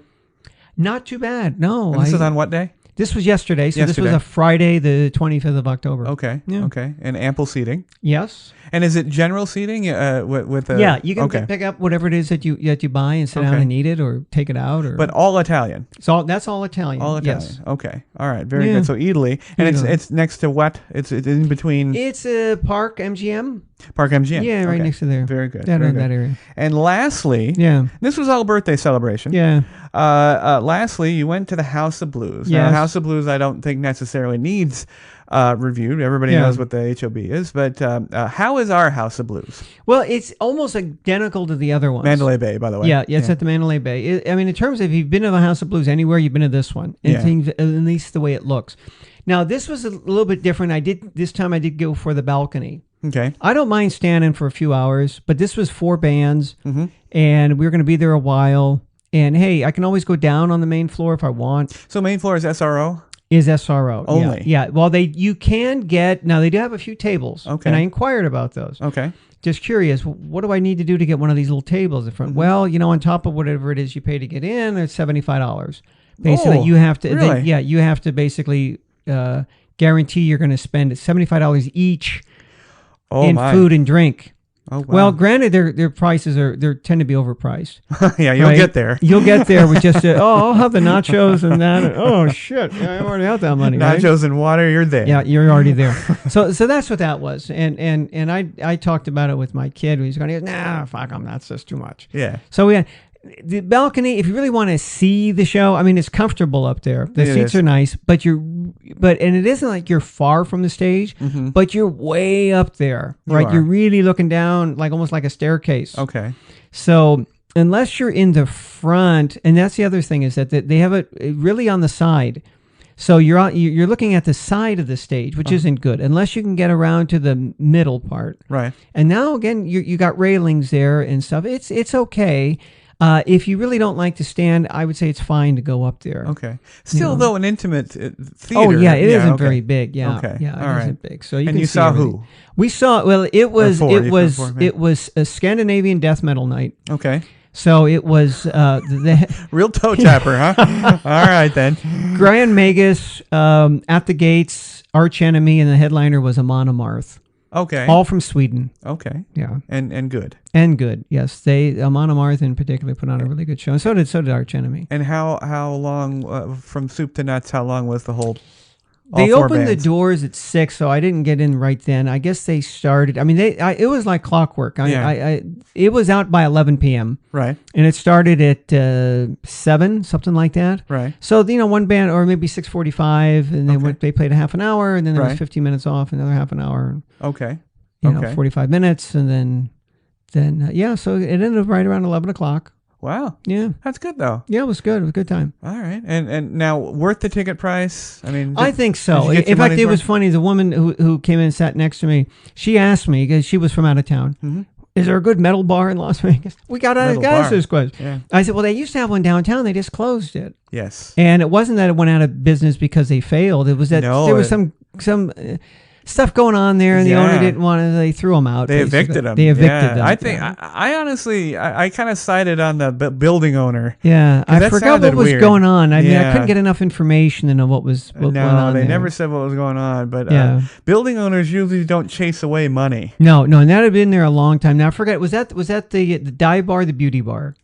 Not too bad. No. And this is on what day? This was yesterday. So this was a Friday, the 25th of October. Okay. Yeah. Okay. And ample seating? Yes. And is it general seating with Yeah, you can pick up whatever it is that you buy and sit down and eat it or take it out. But all Italian? That's all Italian. All Italian. Yes. Okay. All right. Very good. So Eataly. And it's next to what? It's in between? It's a Park MGM. Park MGM. Yeah, right next to there. Very good. That area. And lastly, this was all birthday celebration. Yeah. Lastly, you went to the House of Blues. Yes. Now, House of Blues I don't think necessarily needs reviewed. Everybody knows what the HOB is. But how is our House of Blues? Well, it's almost identical to the other ones. Mandalay Bay, by the way. Yeah, it's at the Mandalay Bay. I mean, in terms of if you've been to the House of Blues anywhere, you've been to this one. At least the way it looks. Now, this was a little bit different. This time I did go for the balcony. Okay. I don't mind standing for a few hours, but this was 4 bands, and we were going to be there a while. And hey, I can always go down on the main floor if I want. So main floor is SRO? Is SRO. Only? Yeah. Well, you can get, now they do have a few tables. Okay. And I inquired about those. Okay. Just curious, what do I need to do to get one of these little tables in front? Well, on top of whatever it is you pay to get in, it's $75. Basically, you have to, really? you have to basically guarantee you're going to spend $75 each in food and drink. Oh, wow. Well, granted, their prices tend to be overpriced. Yeah, you'll get there. You'll get there with just I'll have the nachos and that. And, oh shit, I already have that money. Nachos and water, you're there. Yeah, you're already there. So that's what that was. And I talked about it with my kid. He's going, nah, fuck them. That's just too much. Yeah. So we had the balcony. If you really want to see the show, I mean, it's comfortable up there. The seats are nice, and it isn't like you're far from the stage, but you're way up there, right? You're really looking down, like almost like a staircase. Okay. So unless you're in the front, and that's the other thing is that they have it really on the side. So you're looking at the side of the stage, which isn't good unless you can get around to the middle part. Right. And now again, you got railings there and stuff. It's okay. If you really don't like to stand, I would say it's fine to go up there. Okay. Still, though, an intimate theater. Oh yeah, it isn't very big. Yeah. Okay. Yeah, it isn't big. So you you saw who? We saw. Well, it was a Scandinavian death metal night. Okay. So it was the real toe tapper, huh? All right then. Grand Magus, At the Gates, Arch Enemy, and the headliner was Amon Amarth. Okay. All from Sweden. Okay. Yeah. And good. And good. Yes. Amon Amarth in particular put on a really good show. And so did Arch Enemy. And how long from soup to nuts? How long was the whole? They opened the doors at 6, so I didn't get in right then. I guess they started. I mean, it was like clockwork. It was out by 11 p.m. Right. And it started at 7, something like that. Right. So one band, or maybe 6:45, and they played a half an hour, and then there was 15 minutes off, another half an hour. Okay. 45 minutes, and then so it ended up right around 11 o'clock. Wow. Yeah. That's good, though. Yeah, it was good. It was a good time. All right. And now, worth the ticket price? I mean, I think so. In fact, it was funny. The woman who came in and sat next to me, she asked me, because she was from out of town, is there a good metal bar in Las Vegas? We got to ask this question. Yeah. I said, well, they used to have one downtown. They just closed it. Yes. And it wasn't that it went out of business because they failed. It was that there was some stuff going on there, and the owner didn't want to. They threw them out. They evicted them. I think I honestly I kind of sided on the building owner. Yeah, I forgot what was going on. I mean, I couldn't get enough information to know what went on. They never said what was going on. But building owners usually don't chase away money. No, and that had been there a long time. Now I forget. Was that the dive bar, the beauty bar?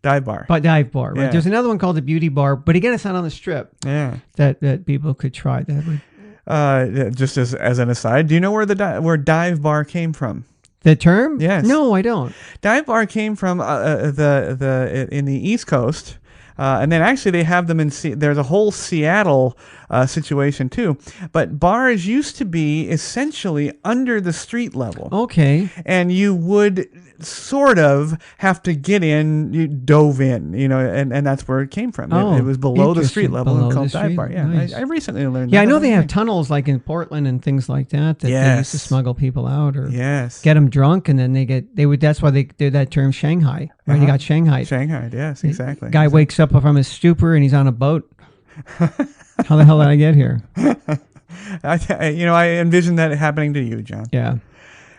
Dive bar. Dive bar. Right. Yeah. There's another one called the beauty bar, but again, it's not on the Strip. Yeah. That people could try. That would. Just as an aside, do you know where where dive bar came from? The term? Yes. No, I don't. Dive bar came from the in the East Coast. And then actually they have them in, there's a whole Seattle situation too. But bars used to be essentially under the street level. Okay. And you would sort of have to get in, you dove in, and that's where it came from. It was below the street level and called dive bar. Yeah, nice. I recently learned that. Yeah, I know they have tunnels like in Portland and things like that they used to smuggle people out or get them drunk, and then that's why they did that term Shanghai. Right? You got Shanghai. Shanghai, yes, exactly. Guy wakes up from his stupor and he's on a boat. How the hell did I get here? I envision that happening to you, John. Yeah.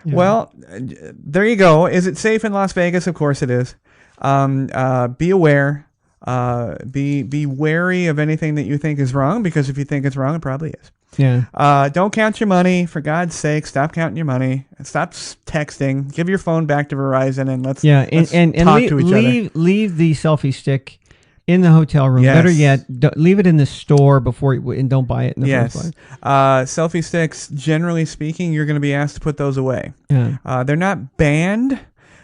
Well, there you go. Is it safe in Las Vegas? Of course it is. Be aware. Be wary of anything that you think is wrong, because if you think it's wrong, it probably is. Yeah. Don't count your money, for God's sake. Stop counting your money. Stop texting. Give your phone back to Verizon and let's talk to each other. Leave the selfie stick in the hotel room. Yes. Better yet, leave it in the store and don't buy it in the first place. Selfie sticks, generally speaking, you're going to be asked to put those away. Yeah. They're not banned.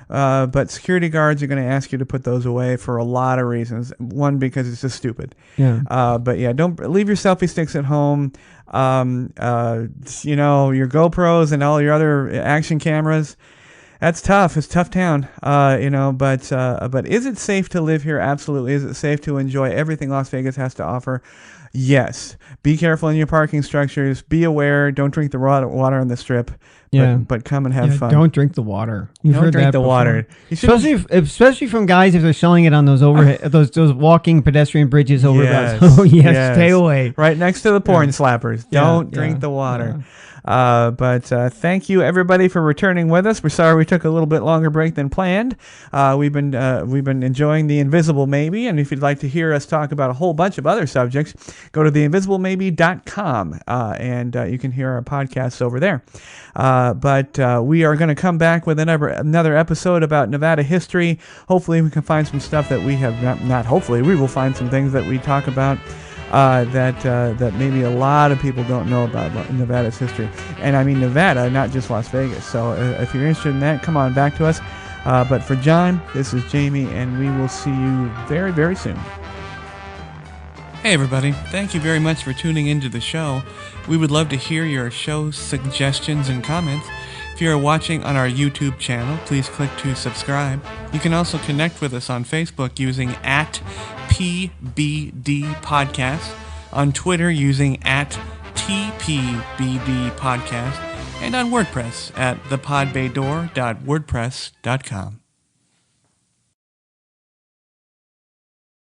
But security guards are going to ask you to put those away for a lot of reasons. One, because it's just stupid. Yeah. But yeah, don't leave your selfie sticks at home. Your GoPros and all your other action cameras. That's tough. It's a tough town. But is it safe to live here? Absolutely. Is it safe to enjoy everything Las Vegas has to offer? Yes. Be careful in your parking structures. Be aware. Don't drink the water on the Strip. But come and have fun. Don't drink the water. Don't drink the water. Especially from guys if they're selling it on those those walking pedestrian bridges over. Yes. Stay away. Right next to the porn slappers. Don't drink the water. But thank you everybody for returning with us. We're sorry we took a little bit longer break than planned. We've been enjoying The Invisible Maybe, and if you'd like to hear us talk about a whole bunch of other subjects, go to theinvisiblemaybe.com and you can hear our podcasts over there. But we are going to come back with another episode about Nevada history. Hopefully we can find some stuff that we have not hopefully we will find some things that we talk about that maybe a lot of people don't know about Nevada's history. And I mean Nevada, not just Las Vegas. So if you're interested in that, come on back to us. But for John, this is Jamie, and we will see you very, very soon. Hey everybody, thank you very much for tuning into the show. We would love to hear your show suggestions and comments. If you are watching on our YouTube channel, please click to subscribe. You can also connect with us on Facebook using @PBD Podcast, on Twitter using @TPBD Podcast, and on WordPress at thepodbaydoor.wordpress.com.